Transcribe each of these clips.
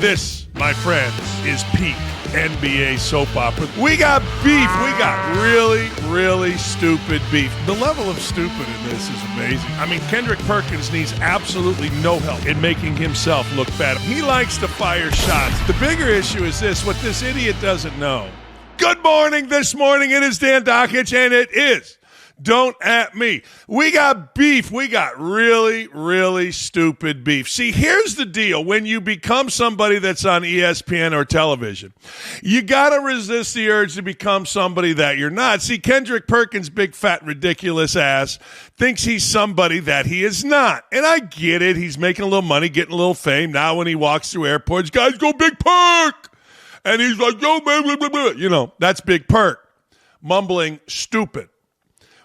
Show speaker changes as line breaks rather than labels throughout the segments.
This, my friends, is peak NBA soap opera. We got beef. We got really, really stupid beef. The level of stupid in this is amazing. I mean, Kendrick Perkins needs absolutely no help in making himself look bad. He likes to fire shots. The bigger issue is this, what this idiot doesn't know. Good morning. This morning it is Dan Dakich, and it is Don't At Me. We got beef. We got really, really stupid beef. See, here's the deal. When you become somebody that's on ESPN or television, you got to resist the urge to become somebody that you're not. See, Kendrick Perkins' big, fat, ridiculous ass thinks he's somebody that he is not. And I get it. He's making a little money, getting a little fame. Now when he walks through airports, guys go, Big Perk. And he's like, yo, man, blah, blah, blah. You know, that's Big Perk. Mumbling stupid.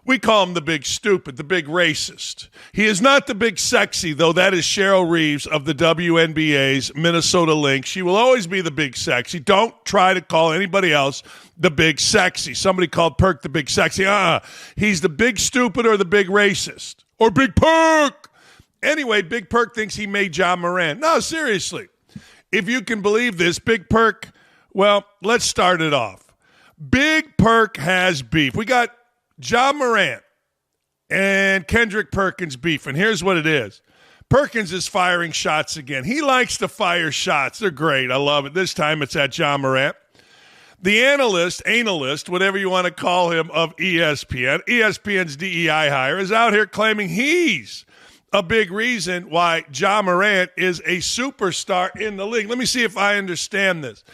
We call him the big stupid, the big racist. He is not the big sexy, though that is Cheryl Reeves of the WNBA's Minnesota Lynx. She will always be the big sexy. Don't try to call anybody else the big sexy. Somebody called Perk the big sexy. He's the big stupid or the big racist. Or Big Perk. Anyway, Big Perk thinks he made Ja Morant. No, seriously. If you can believe this, Big Perk, well, let's start it off. Big Perk has beef. We got Ja Morant and Kendrick Perkins beef, and here's what it is. Perkins is firing shots again. He likes to fire shots. They're great. I love it. This time it's at Ja Morant. The analyst, whatever you want to call him, of ESPN's DEI hire, is out here claiming he's a big reason why Ja Morant is a superstar in the league. Let me see if I understand this.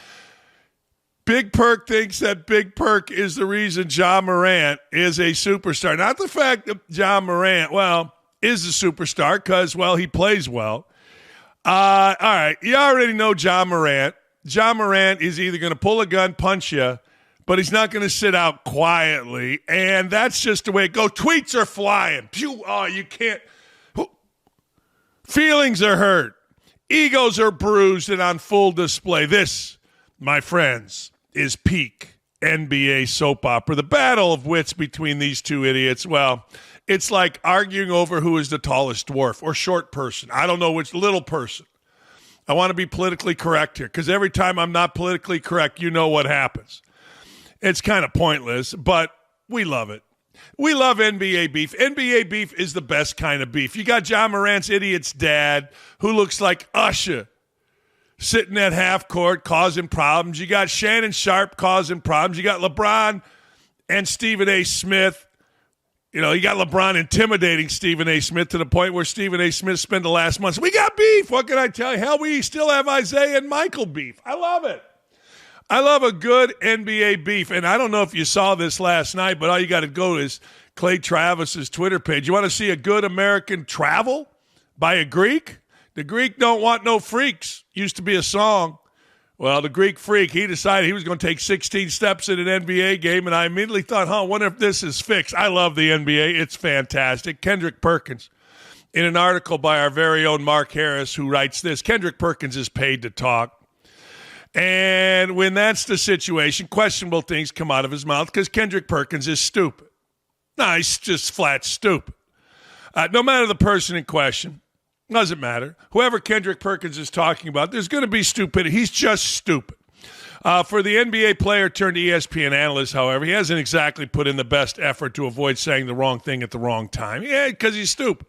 Big Perk thinks that Big Perk is the reason Ja Morant is a superstar. Not the fact that Ja Morant, well, is a superstar because, well, he plays well. All right, you already know Ja Morant. Ja Morant is either going to pull a gun, punch you, but he's not going to sit out quietly, and that's just the way it goes. Tweets are flying. Pew, you can't. Feelings are hurt. Egos are bruised and on full display. This, my friends, is peak NBA soap opera. The battle of wits between these two idiots, well, it's like arguing over who is the tallest dwarf or short person. I don't know which, little person. I want to be politically correct here because every time I'm not politically correct, you know what happens. It's kind of pointless, but we love it. We love NBA beef. NBA beef is the best kind of beef. You got Ja Morant's idiot's dad who looks like Usher sitting at half court causing problems. You got Shannon Sharp causing problems. You got LeBron and Stephen A. Smith. You know, you got LeBron intimidating Stephen A. Smith to the point where Stephen A. Smith spent the last months. We got beef. What can I tell you? Hell, we still have Isaiah and Michael beef. I love it. I love a good NBA beef. And I don't know if you saw this last night, but all you got to go is Clay Travis's Twitter page. You want to see a good American travel by a Greek? The Greek don't want no freaks. Used to be a song. Well, the Greek freak, he decided he was going to take 16 steps in an NBA game, and I immediately thought, I wonder if this is fixed. I love the NBA. It's fantastic. Kendrick Perkins, in an article by our very own Mark Harris, who writes this, Kendrick Perkins is paid to talk. And when that's the situation, questionable things come out of his mouth because Kendrick Perkins is stupid. No, he's just flat stupid. No matter the person in question. Doesn't matter. Whoever Kendrick Perkins is talking about, there's going to be stupidity. He's just stupid. For the NBA player turned ESPN analyst, however, he hasn't exactly put in the best effort to avoid saying the wrong thing at the wrong time. Yeah, because he's stupid.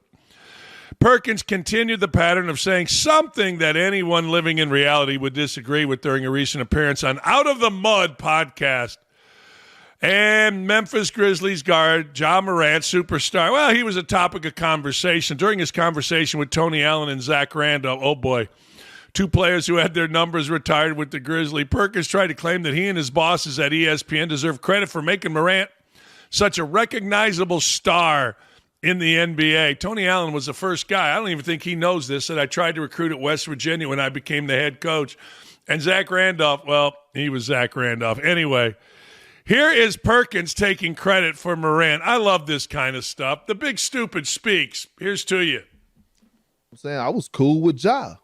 Perkins continued the pattern of saying something that anyone living in reality would disagree with during a recent appearance on Out of the Mud podcast. And Memphis Grizzlies guard Ja Morant, superstar. Well, he was a topic of conversation. During his conversation with Tony Allen and Zach Randolph, oh boy, two players who had their numbers retired with the Grizzlies, Perkins tried to claim that he and his bosses at ESPN deserve credit for making Morant such a recognizable star in the NBA. Tony Allen was the first guy. I don't even think he knows this, that I tried to recruit at West Virginia when I became the head coach. And Zach Randolph, well, he was Zach Randolph. Anyway, here is Perkins taking credit for Morant. I love this kind of stuff. The big stupid speaks. Here's to you.
I'm saying I was cool with Ja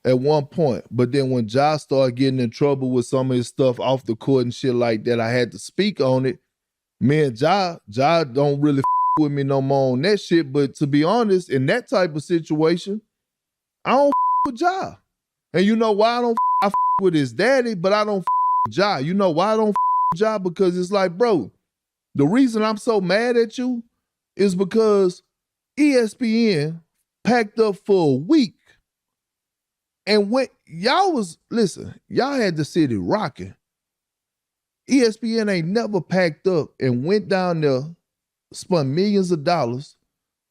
at one point, but then when Ja started getting in trouble with some of his stuff off the court and shit like that, I had to speak on it. Me and Ja don't really with me no more on that shit, but to be honest, in that type of situation, I don't with Ja. And you know why I don't I with his daddy, but I don't with Ja. You know why I don't with Ja? Because it's like, bro, the reason I'm so mad at you is because ESPN packed up for a week. And when y'all had the city rocking. ESPN ain't never packed up and went down there, spent millions of dollars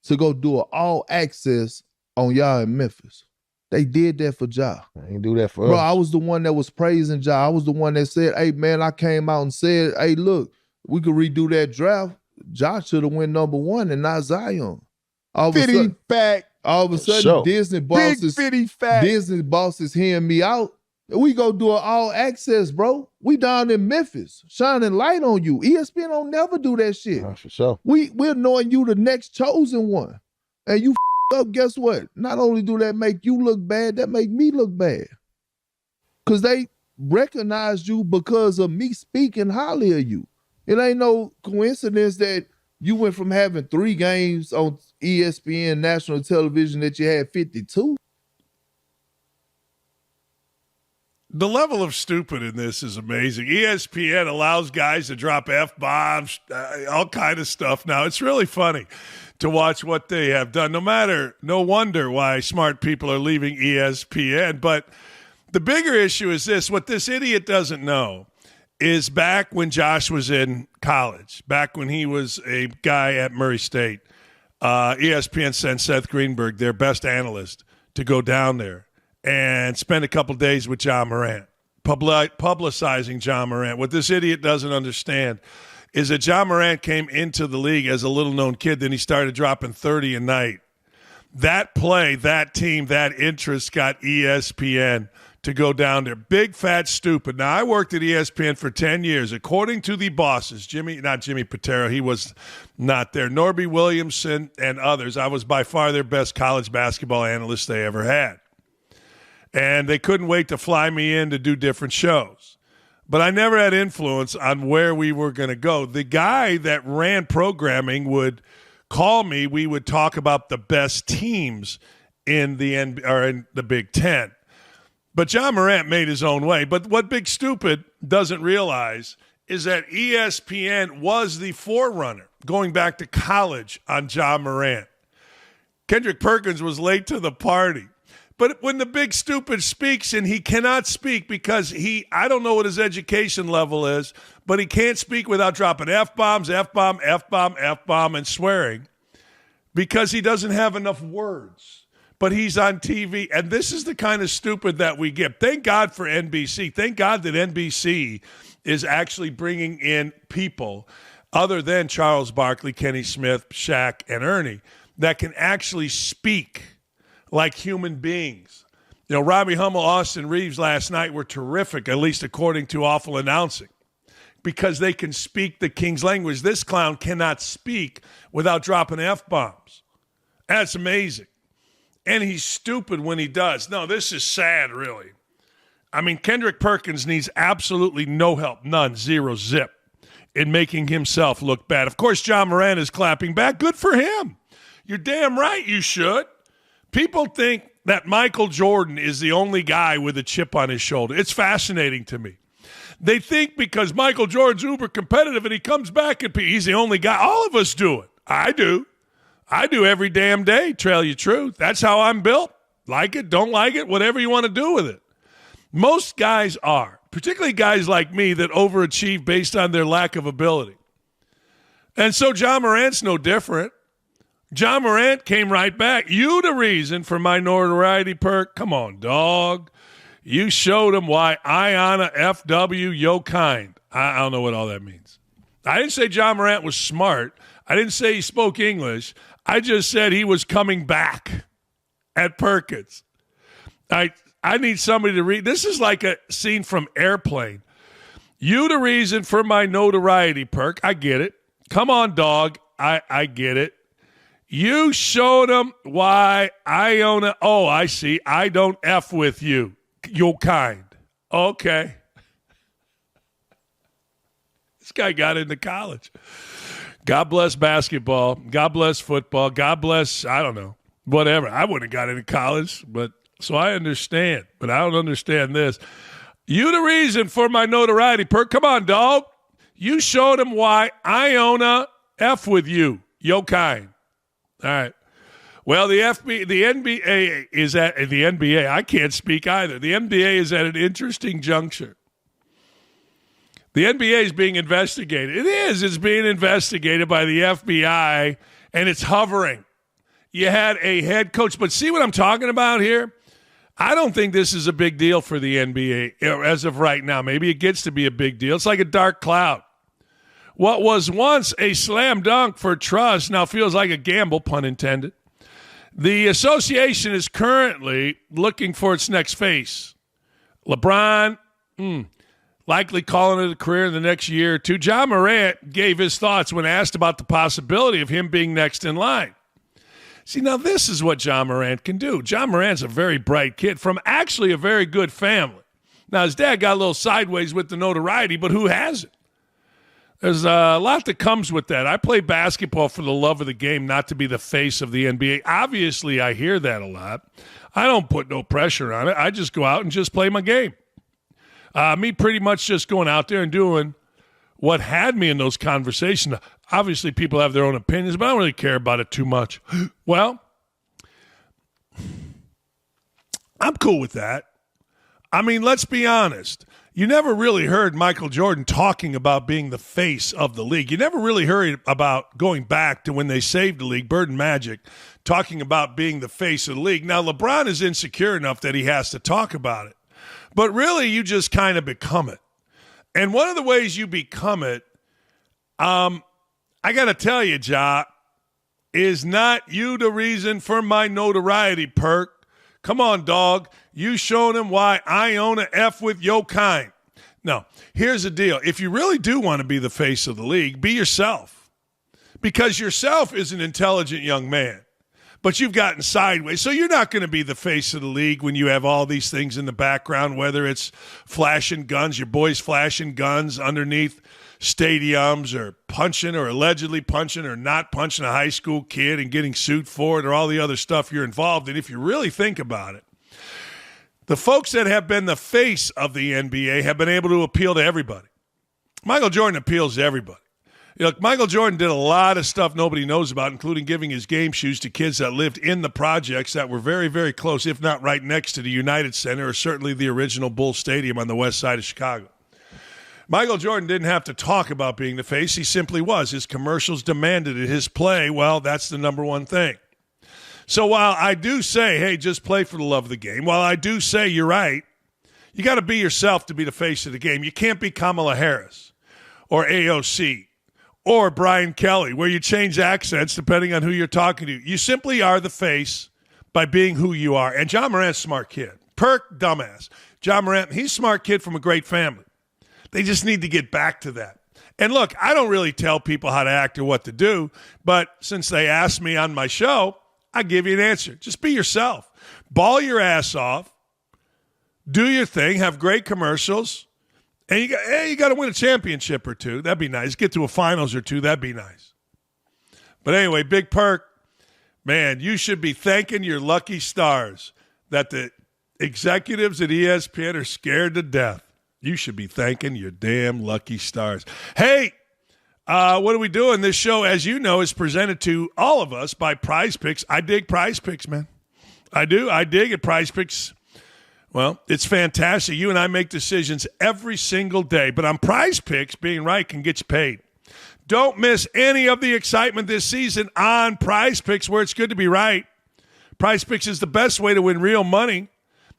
to go do an all access on y'all in Memphis. They did that for Ja.
I ain't do that for
Bro,
us.
I was the one that was praising Ja. I was the one that said, hey, man, I came out and said, hey, look, we could redo that draft. Ja should have went number 1 and not Zion. All of a sudden, Disney bosses hearing me out. We go do an all access, bro. We down in Memphis, shining light on you. ESPN don't never do that shit.
For sure.
We're knowing you the next chosen one. And you up, guess what? Not only do that make you look bad, that make me look bad. Because they recognized you because of me speaking highly of you. It ain't no coincidence that you went from having 3 games on ESPN national television that you had 52.
The level of stupid in this is amazing. ESPN allows guys to drop F-bombs, all kind of stuff now. It's really funny to watch what they have done. No wonder why smart people are leaving ESPN. But the bigger issue is this. What this idiot doesn't know is back when Josh was in college, back when he was a guy at Murray State, ESPN sent Seth Greenberg, their best analyst, to go down there and spend a couple days with Ja Morant, publicizing Ja Morant. What this idiot doesn't understand is that Ja Morant came into the league as a little-known kid, then he started dropping 30 a night. That play, that team, that interest got ESPN to go down there. Big, fat, stupid. Now, I worked at ESPN for 10 years. According to the bosses, not Jimmy Patero, he was not there, Norby Williamson and others, I was by far their best college basketball analyst they ever had. And they couldn't wait to fly me in to do different shows. But I never had influence on where we were going to go. The guy that ran programming would call me. We would talk about the best teams in the Big Ten. But Ja Morant made his own way. But what Big Stupid doesn't realize is that ESPN was the forerunner going back to college on Ja Morant. Kendrick Perkins was late to the party. But when the Big Stupid speaks, and he cannot speak because I don't know what his education level is, but he can't speak without dropping F-bombs, F-bomb, F-bomb, F-bomb, and swearing because he doesn't have enough words. But he's on TV, and this is the kind of stupid that we get. Thank God for NBC. Thank God that NBC is actually bringing in people other than Charles Barkley, Kenny Smith, Shaq, and Ernie that can actually speak like human beings. You know, Robbie Hummel, Austin Reeves last night were terrific, at least according to Awful Announcing, because they can speak the King's language. This clown cannot speak without dropping F-bombs. That's amazing. And he's stupid when he does. No, this is sad, really. I mean, Kendrick Perkins needs absolutely no help, none, zero, zip, in making himself look bad. Of course, Ja Morant is clapping back. Good for him. You're damn right you should. People think that Michael Jordan is the only guy with a chip on his shoulder. It's fascinating to me. They think because Michael Jordan's uber competitive and he comes back and he's the only guy. All of us do it. I do. I do every damn day, tell you truth. That's how I'm built. Like it, don't like it, whatever you want to do with it. Most guys are, particularly guys like me that overachieve based on their lack of ability. And so Ja Morant's no different. Ja Morant came right back. You the reason for my notoriety perk. Come on, dog. You showed him why I honor FW yo kind. I don't know what all that means. I didn't say Ja Morant was smart. I didn't say he spoke English. I just said he was coming back at Perkins. I need somebody to read. This is like a scene from Airplane. You the reason for my notoriety perk. I get it. Come on, dog. I get it. You showed him why I own it. Oh, I see. I don't F with you. Your kind. Okay. This guy got into college. God bless basketball. God bless football. God bless, I don't know, whatever. I wouldn't have got into college, but So I understand, but I don't understand this. You the reason for my notoriety, Perk. Come on, dog. You showed him why I own a F with you, yo kind. All right. Well, the NBA is at the NBA. I can't speak either. The NBA is at an interesting juncture. The NBA is being investigated. It is. It's being investigated by the FBI, and it's hovering. You had a head coach, but see what I'm talking about here? I don't think this is a big deal for the NBA as of right now. Maybe it gets to be a big deal. It's like a dark cloud. What was once a slam dunk for trust now feels like a gamble, pun intended. The association is currently looking for its next face. LeBron, likely calling it a career in the next year or two. Ja Morant gave his thoughts when asked about the possibility of him being next in line. See, now this is what Ja Morant can do. Ja Morant's a very bright kid from actually a very good family. Now, his dad got a little sideways with the notoriety, but who hasn't? There's a lot that comes with that. I play basketball for the love of the game, not to be the face of the NBA. Obviously, I hear that a lot. I don't put no pressure on it. I just go out and just play my game. Me pretty much just going out there and doing what had me in those conversations. Obviously, people have their own opinions, but I don't really care about it too much. Well, I'm cool with that. I mean, let's be honest. You never really heard Michael Jordan talking about being the face of the league. You never really heard about going back to when they saved the league, Bird and Magic, talking about being the face of the league. Now, LeBron is insecure enough that he has to talk about it. But really, you just kind of become it. And one of the ways you become it, I got to tell you, Ja, is not you the reason for my notoriety, Perk. Come on, dog. You showing him why I own an F with yo kind. No, here's the deal. If you really do want to be the face of the league, be yourself. Because yourself is an intelligent young man. But you've gotten sideways. So you're not going to be the face of the league when you have all these things in the background, whether it's flashing guns, your boys flashing guns underneath stadiums, or punching or allegedly punching or not punching a high school kid and getting sued for it, or all the other stuff you're involved in. If you really think about it, the folks that have been the face of the NBA have been able to appeal to everybody. Michael Jordan appeals to everybody. Look, Michael Jordan did a lot of stuff nobody knows about, including giving his game shoes to kids that lived in the projects that were very, very close, if not right next to the United Center, or certainly the original Bull Stadium on the west side of Chicago. Michael Jordan didn't have to talk about being the face. He simply was. His commercials demanded it. His play, well, that's the number one thing. So while I do say, hey, just play for the love of the game, while I do say you're right, you got to be yourself to be the face of the game. You can't be Kamala Harris or AOC or Brian Kelly, where you change accents depending on who you're talking to. You simply are the face by being who you are. And Ja Morant's a smart kid. Perk, dumbass. Ja Morant, he's a smart kid from a great family. They just need to get back to that. And look, I don't really tell people how to act or what to do, but since they asked me on my show, I give you an answer. Just be yourself. Ball your ass off. Do your thing. Have great commercials. And you got to win a championship or two. That'd be nice. Get to a finals or two. That'd be nice. But anyway, Big Perk, man, you should be thanking your lucky stars that the executives at ESPN are scared to death. You should be thanking your damn lucky stars. Hey, what are we doing? This show, as you know, is presented to all of us by Prize Picks. I dig Prize Picks, man. I do. I dig it. Prize Picks, well, it's fantastic. You and I make decisions every single day. But on Prize Picks, being right can get you paid. Don't miss any of the excitement this season on Prize Picks, where it's good to be right. Prize Picks is the best way to win real money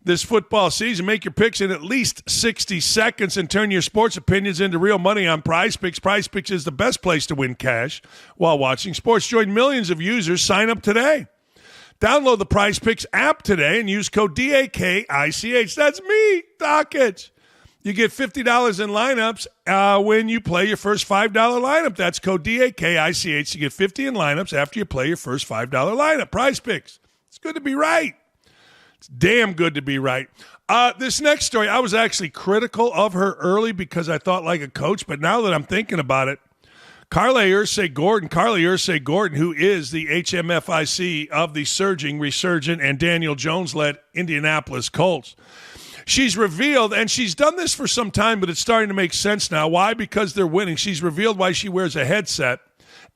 this football season. Make your picks in at least 60 seconds and turn your sports opinions into real money on Prize Picks. Prize Picks is the best place to win cash while watching sports. Join millions of users. Sign up today. Download the Prize Picks app today and use code DAKICH. That's me, Dakich. You get $50 in lineups when you play your first $5 lineup. That's code DAKICH. You get $50 in lineups after you play your first $5 lineup. Prize Picks. It's good to be right. It's damn good to be right. This next story, I was actually critical of her early because I thought like a coach, but now that I'm thinking about it, Carlie Irsay-Gordon, who is the HMFIC of the surging, resurgent, and Daniel Jones-led Indianapolis Colts. She's revealed, and she's done this for some time, but it's starting to make sense now. Why? Because they're winning. She's revealed why she wears a headset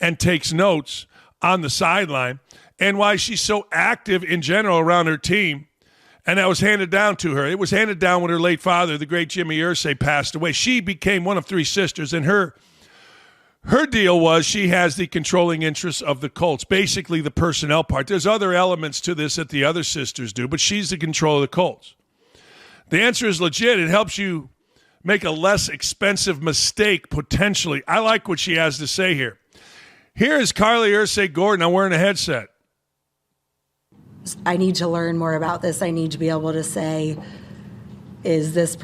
and takes notes on the sideline, and why she's so active in general around her team. And that was handed down to her. It was handed down when her late father, the great Jimmy Irsay, passed away. She became one of three sisters, and her deal was she has the controlling interests of the Colts, basically the personnel part. There's other elements to this that the other sisters do, but she's the control of the Colts. The answer is legit. It helps you make a less expensive mistake, potentially. I like what she has to say here. Here is Carlie Irsay-Gordon. I'm wearing a headset.
I need to learn more about this. I need to be able to say, is this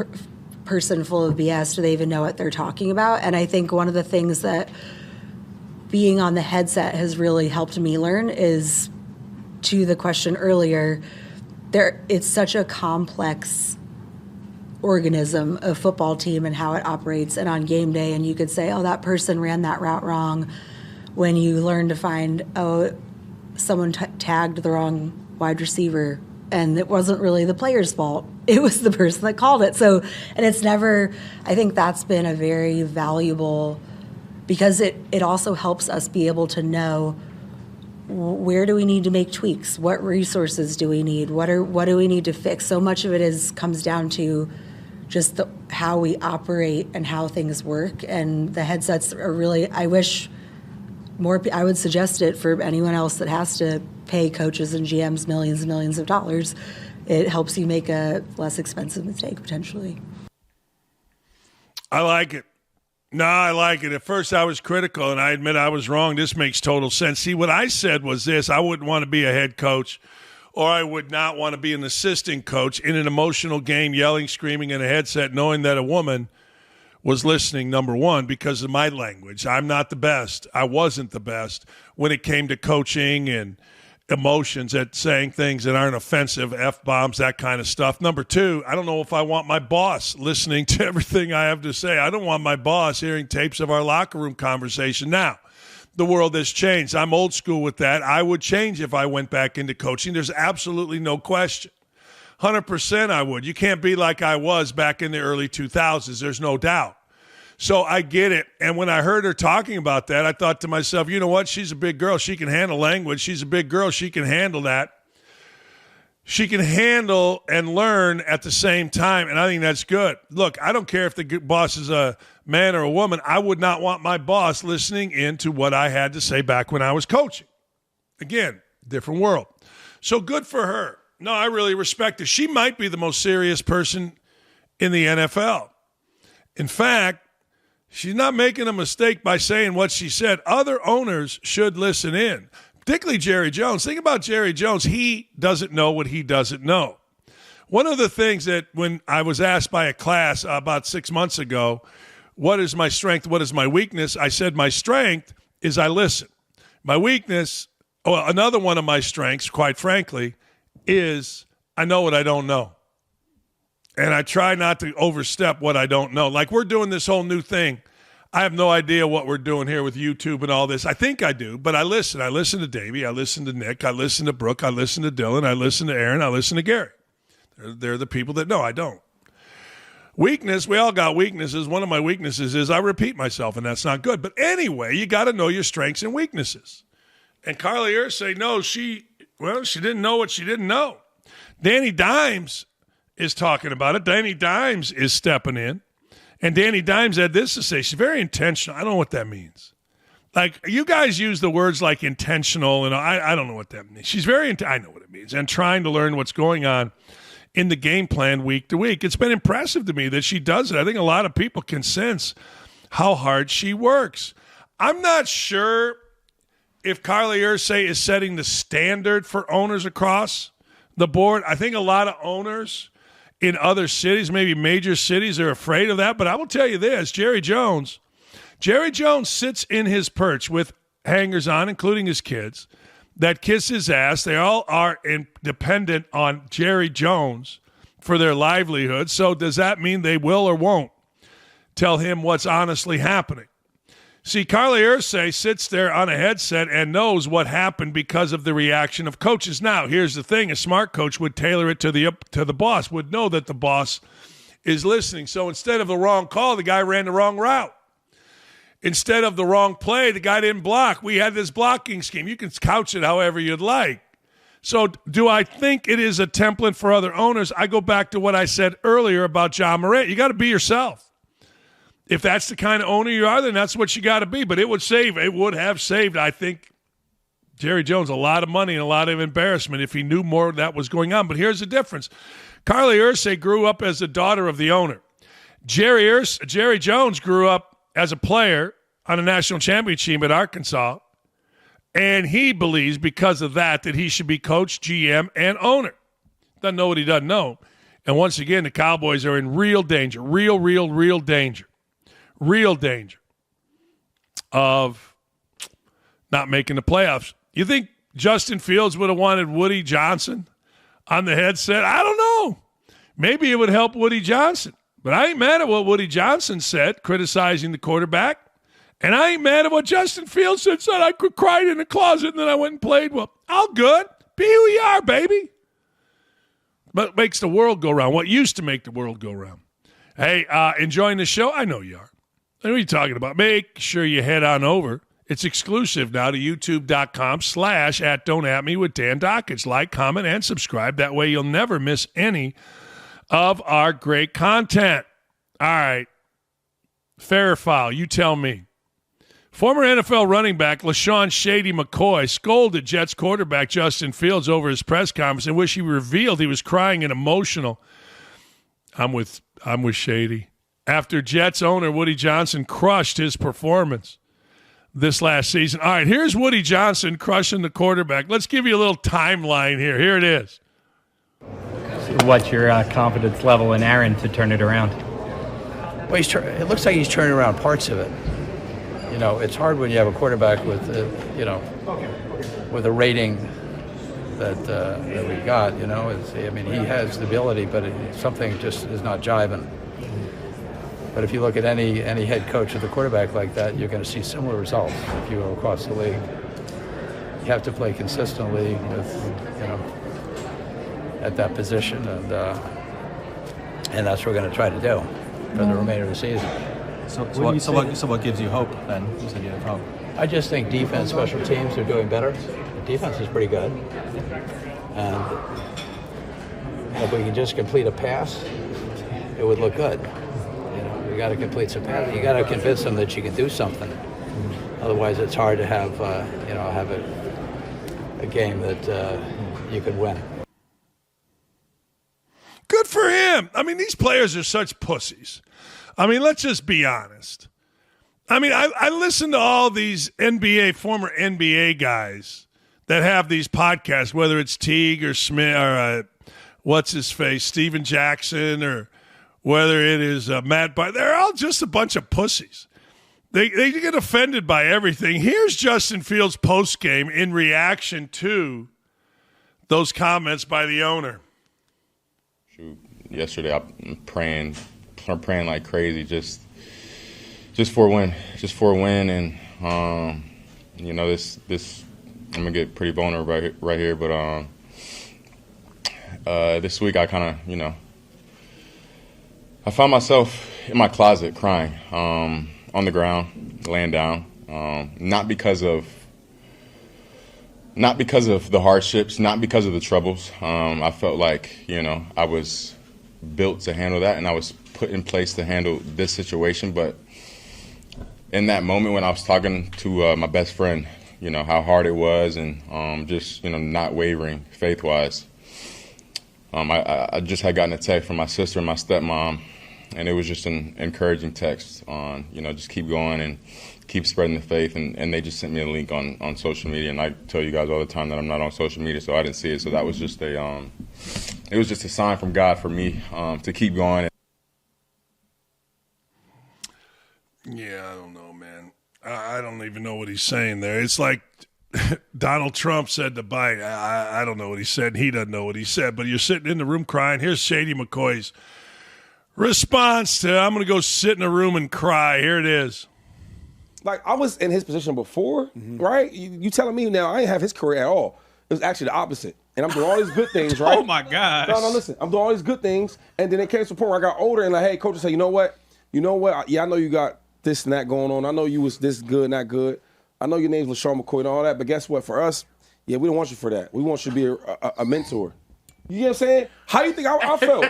person full of BS? Do they even know what they're talking about? And I think one of the things that being on the headset has really helped me learn is, to the question earlier, it's such a complex organism, a football team and how it operates. And on game day, and you could say, oh, that person ran that route wrong. When you learn to find, oh, someone tagged the wrong wide receiver, and it wasn't really the player's fault. It was the person that called it. So, and it's never, I think that's been a very valuable, because it also helps us be able to know, where do we need to make tweaks? What resources do we need? What do we need to fix? So much of it comes down to just how we operate and how things work. And the headsets are really, I wish more, I would suggest it for anyone else that has to pay coaches and GMs millions and millions of dollars. It helps you make a less expensive mistake, potentially.
I like it. No, I like it. At first I was critical, and I admit I was wrong. This makes total sense. See, what I said was this: I wouldn't want to be a head coach, or I would not want to be an assistant coach in an emotional game, yelling, screaming in a headset, knowing that a woman was listening, number one, because of my language. I'm not the best. I wasn't the best when it came to coaching and emotions, at saying things that aren't offensive, F-bombs, that kind of stuff. Number two, I don't know if I want my boss listening to everything I have to say. I don't want my boss hearing tapes of our locker room conversation. Now, the world has changed. I'm old school with that. I would change if I went back into coaching. There's absolutely no question. 100% I would. You can't be like I was back in the early 2000s. There's no doubt. So I get it. And when I heard her talking about that, I thought to myself, you know what? She's a big girl. She can handle language. She's a big girl. She can handle that. She can handle and learn at the same time, and I think that's good. Look, I don't care if the boss is a man or a woman. I would not want my boss listening in to what I had to say back when I was coaching. Again, different world. So good for her. No, I really respect her. She might be the most serious person in the NFL. In fact, she's not making a mistake by saying what she said. Other owners should listen in, particularly Jerry Jones. Think about Jerry Jones. He doesn't know what he doesn't know. One of the things that when I was asked by a class about 6 months ago, what is my strength, what is my weakness, I said my strength is I listen. My weakness, another one of my strengths, quite frankly, is I know what I don't know. And I try not to overstep what I don't know. Like, we're doing this whole new thing. I have no idea what we're doing here with YouTube and all this. I think I do, but I listen. I listen to Davey. I listen to Nick. I listen to Brooke. I listen to Dylan. I listen to Aaron. I listen to Gary. They're the people that know. I don't. Weakness, we all got weaknesses. One of my weaknesses is I repeat myself, and that's not good. But anyway, you got to know your strengths and weaknesses. And Carlie Irsay, no, she didn't know what she didn't know. Danny Dimes is talking about it. Danny Dimes is stepping in. And Danny Dimes had this to say. She's very intentional. I don't know what that means. Like, you guys use the words like intentional, and I don't know what that means. She's very I know what it means. And trying to learn what's going on in the game plan week to week. It's been impressive to me that she does it. I think a lot of people can sense how hard she works. I'm not sure if Carlie Irsay is setting the standard for owners across the board. I think a lot of owners in other cities, maybe major cities, are afraid of that. But I will tell you this, Jerry Jones sits in his perch with hangers on, including his kids, that kiss his ass. They all are dependent on Jerry Jones for their livelihood. So does that mean they will or won't tell him what's honestly happening? See, Carlie Irsay sits there on a headset and knows what happened because of the reaction of coaches. Now, here's the thing. A smart coach would tailor it to the boss, would know that the boss is listening. So instead of the wrong call, the guy ran the wrong route. Instead of the wrong play, the guy didn't block. We had this blocking scheme. You can couch it however you'd like. So do I think it is a template for other owners? I go back to what I said earlier about Ja Morant. You got to be yourself. If that's the kind of owner you are, then that's what you got to be. But it would have saved, I think, Jerry Jones a lot of money and a lot of embarrassment if he knew more of that was going on. But here's the difference. Carlie Irsay grew up as the daughter of the owner. Jerry Jones grew up as a player on a national championship team at Arkansas, and he believes because of that he should be coach, GM, and owner. Doesn't know what he doesn't know. And once again, the Cowboys are in real danger, real danger. Real danger of not making the playoffs. You think Justin Fields would have wanted Woody Johnson on the headset? I don't know. Maybe it would help Woody Johnson. But I ain't mad at what Woody Johnson said, criticizing the quarterback. And I ain't mad at what Justin Fields said I cried in the closet and then I went and played. Well, all good. Be who you are, baby. What makes the world go round? What used to make the world go round? Hey, enjoying the show? I know you are. What are you talking about? Make sure you head on over. It's exclusive now to youtube.com/@don'tatme with Dan Dakich. Like, comment, and subscribe. That way you'll never miss any of our great content. All right. Fair or foul? You tell me. Former NFL running back LaShawn Shady McCoy scolded Jets quarterback Justin Fields over his press conference in which he revealed he was crying and emotional. I'm with Shady. After Jets owner Woody Johnson crushed his performance this last season. All right, here's Woody Johnson crushing the quarterback. Let's give you a little timeline here. Here it is.
What's your confidence level in Aaron to turn it around?
Well, it looks like he's turning around parts of it. You know, it's hard when you have a quarterback with, with a rating that we got. You know, he has the ability, but something just is not jiving. But if you look at any head coach with a quarterback like that, you're going to see similar results if you go across the league. You have to play consistently with, at that position, and that's what we're going to try to do for the remainder of the season.
So what gives you hope then? You said you have hope.
I just think defense, special teams are doing better. The defense is pretty good. And if we can just complete a pass, it would look good. You got to complete some passes. You got to convince them that you can do something. Otherwise, it's hard to have a game that you could win.
Good for him. I mean, these players are such pussies. I mean, let's just be honest. I mean, I listen to all these former NBA guys that have these podcasts, whether it's Teague or Smith or Steven Jackson, or whether it is Matt By. They're all just a bunch of pussies. They get offended by everything. Here's Justin Fields' postgame in reaction to those comments by the owner.
Yesterday, I'm praying like crazy, just for a win, and this I'm gonna get pretty vulnerable right here, but this week I kind of I found myself in my closet crying, on the ground, laying down, not because of the hardships, not because of the troubles. I felt like I was built to handle that, and I was put in place to handle this situation. But in that moment when I was talking to my best friend, how hard it was, and just not wavering faith-wise, I just had gotten a text from my sister and my stepmom, and it was just an encouraging text on just keep going and keep spreading the faith, and they just sent me a link on social media, and I tell you guys all the time that I'm not on social media, so I didn't see it. So that was just a sign from God for me to keep going.
Yeah, I don't know, man. I don't even know what he's saying there. It's like Donald Trump said to Biden. I don't know what he said, and he doesn't know what he said, but you're sitting in the room crying. Here's Shady McCoy's response to, I'm going to go sit in a room and cry. Here it is.
like I was in his position before, right? You telling me now I ain't have his career at all. It was actually the opposite. And I'm doing all these good things, right?
Oh my gosh.
No, listen. I'm doing all these good things, and then it came to the point where I got older and like, hey, coach, say, you know what? Yeah, I know you got this and that going on. I know you was this good, not good. I know your name's LaShawn McCoy and all that, but guess what? For us, yeah, we don't want you for that. We want you to be a mentor. You know what I'm saying? How do you think I felt?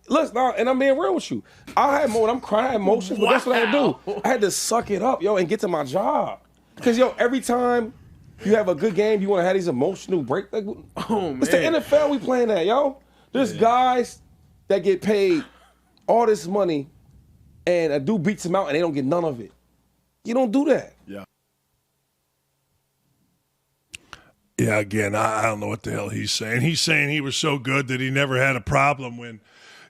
Listen, and I'm being real with you. I had more. I'm crying, I had emotions, but that's what I had to do. I had to suck it up, yo, and get to my job. Because, yo, every time you have a good game, you want to have these emotional breaks. Like, it's the NFL we playing at, yo. There's guys that get paid all this money, and a dude beats them out, and they don't get none of it. You don't do that.
Yeah.
Yeah, again, I don't know what the hell he's saying. He's saying he was so good that he never had a problem when,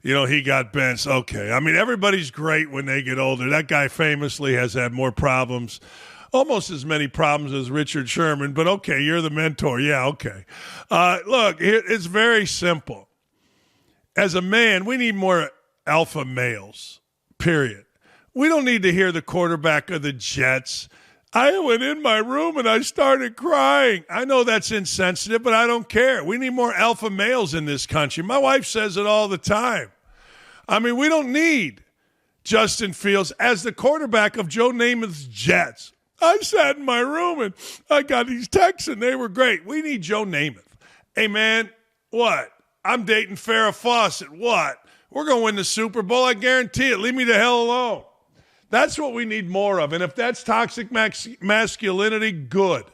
he got benched. Okay. I mean, everybody's great when they get older. That guy famously has had more problems, almost as many problems as Richard Sherman. But, okay, you're the mentor. Yeah, okay. Look, it's very simple. As a man, we need more alpha males, period. We don't need to hear the quarterback of the Jets. I went in my room and I started crying. I know that's insensitive, but I don't care. We need more alpha males in this country. My wife says it all the time. I mean, we don't need Justin Fields as the quarterback of Joe Namath's Jets. I sat in my room and I got these texts and they were great. We need Joe Namath. Hey, man, what? I'm dating Farrah Fawcett. What? We're going to win the Super Bowl. I guarantee it. Leave me the hell alone. That's what we need more of. And if that's toxic masculinity, good.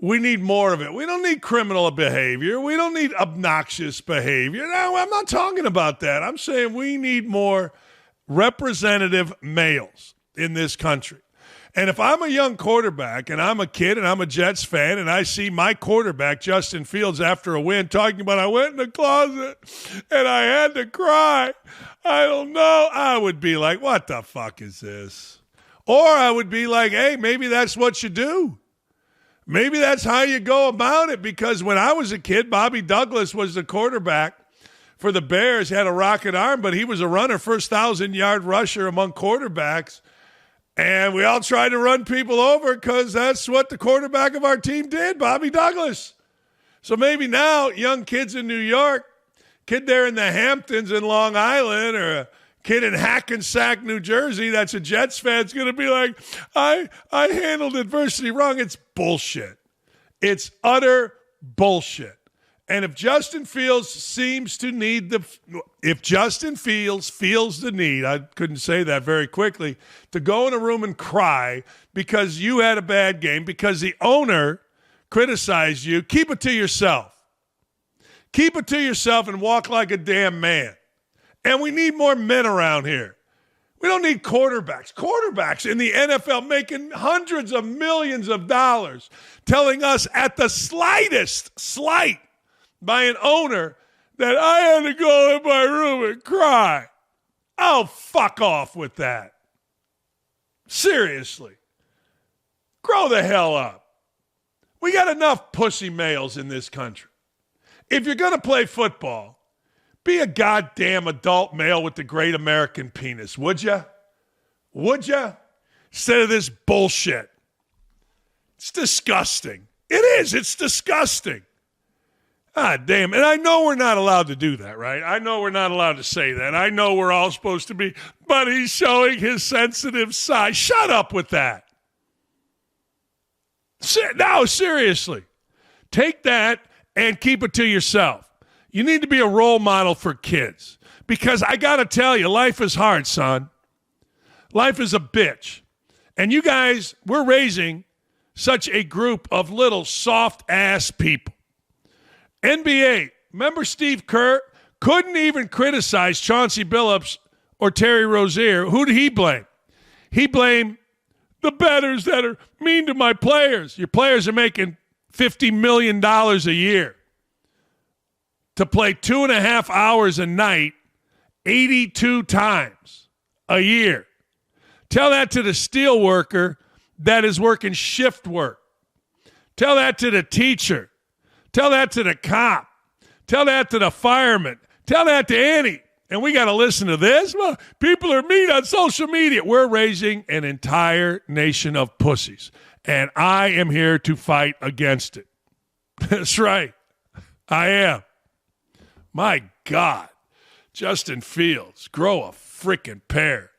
We need more of it. We don't need criminal behavior. We don't need obnoxious behavior. No, I'm not talking about that. I'm saying we need more representative males in this country. And if I'm a young quarterback and I'm a kid and I'm a Jets fan and I see my quarterback, Justin Fields, after a win talking about I went in the closet and I had to cry, I don't know, I would be like, what the fuck is this? Or I would be like, hey, maybe that's what you do. Maybe that's how you go about it, because when I was a kid, Bobby Douglas was the quarterback for the Bears. He had a rocket arm, but he was a runner, first 1,000-yard rusher among quarterbacks. And we all tried to run people over because that's what the quarterback of our team did, Bobby Douglas. So maybe now young kids in New York, kid there in the Hamptons in Long Island, or a kid in Hackensack, New Jersey, that's a Jets fan, is going to be like, I handled adversity wrong. It's bullshit. It's utter bullshit. And if Justin Fields feels the need, I couldn't say that very quickly, to go in a room and cry because you had a bad game, because the owner criticized you, keep it to yourself. Keep it to yourself and walk like a damn man. And we need more men around here. We don't need quarterbacks. Quarterbacks in the NFL making hundreds of millions of dollars telling us at the slightest slight by an owner that I had to go in my room and cry. Oh, fuck off with that. Seriously. Grow the hell up. We got enough pussy males in this country. If you're going to play football, be a goddamn adult male with the great American penis, would you? Would you? Instead of this bullshit. It's disgusting. It is. It's disgusting. Ah, damn. And I know we're not allowed to do that, right? I know we're not allowed to say that. I know we're all supposed to be, but he's showing his sensitive side. Shut up with that. No, seriously. Take that and keep it to yourself. You need to be a role model for kids, because I got to tell you, life is hard, son. Life is a bitch. And you guys, we're raising such a group of little soft-ass people. NBA, remember Steve Kerr? Couldn't even criticize Chauncey Billups or Terry Rozier. Who did he blame? He blamed the bettors that are mean to my players. Your players are making $50 million a year to play 2.5 hours a night 82 times a year. Tell that to the steel worker that is working shift work. Tell that to the teacher. Tell that to the cop. Tell that to the fireman. Tell that to And we got to listen to this? Well, people are mean on social media. We're raising an entire nation of pussies. And I am here to fight against it. That's right. I am. My God. Justin Fields, grow a freaking pair.